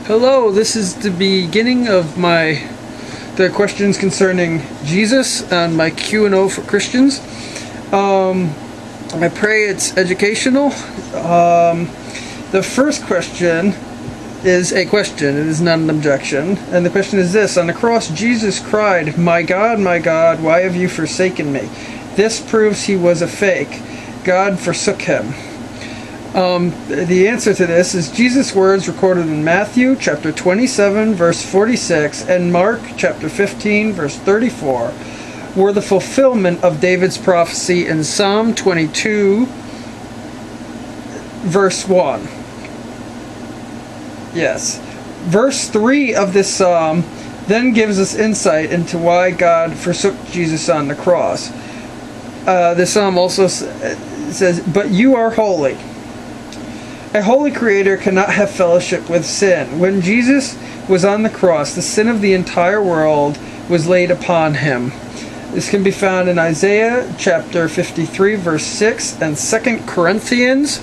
Hello, this is the beginning of the questions concerning Jesus and my Q&O for Christians. I pray it's educational. The first question is a question, it is not an objection. And the question is this: on the cross, Jesus cried, my God, why have you forsaken me?" This proves he was a fake. God forsook him. The answer to this is Jesus' words recorded in Matthew chapter 27 verse 46 and Mark chapter 15 verse 34 were the fulfillment of David's prophecy in Psalm 22 verse 1. Yes. Verse 3 of this psalm then gives us insight into why God forsook Jesus on the cross. The psalm also says, "But you are holy." A holy creator cannot have fellowship with sin. When Jesus was on the cross, the sin of the entire world was laid upon him. This can be found in Isaiah chapter 53 verse 6 and 2 Corinthians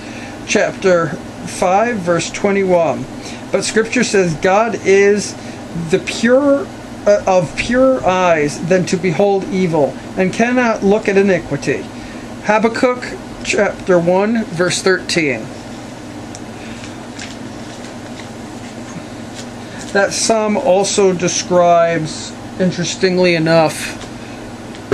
chapter 5 verse 21. But Scripture says God is the pure of purer eyes than to behold evil, and cannot look at iniquity. Habakkuk chapter 1 verse 13. That psalm also describes, interestingly enough,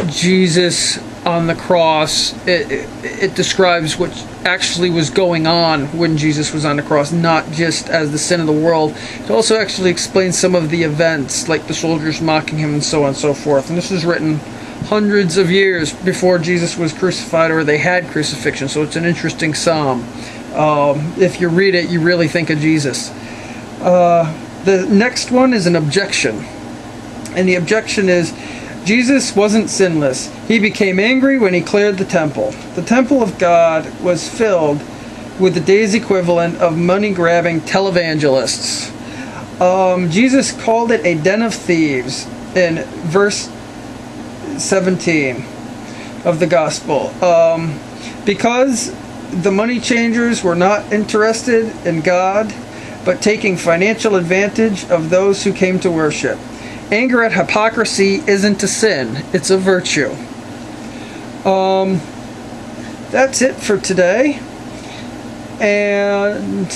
Jesus on the cross. It describes what actually was going on when Jesus was on the cross, not just as the sin of the world. It also actually explains some of the events, like the soldiers mocking him and so on and so forth. And this was written hundreds of years before Jesus was crucified, or they had crucifixion, so it's an interesting psalm. If you read it, you really think of Jesus. The next one is an objection. And the objection is, Jesus wasn't sinless. He became angry when he cleared the temple. The temple of God was filled with the day's equivalent of money-grabbing televangelists. Jesus called it a den of thieves in verse 17 of the gospel. Because the money changers were not interested in God, but taking financial advantage of those who came to worship. Anger at hypocrisy isn't a sin, it's a virtue. That's it for today. And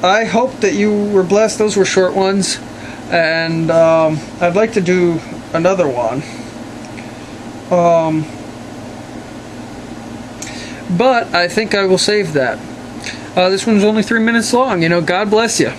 I hope that you were blessed. Those were short ones. And I'd like to do another one. But I think I will save that. This one's only 3 minutes long. God bless you.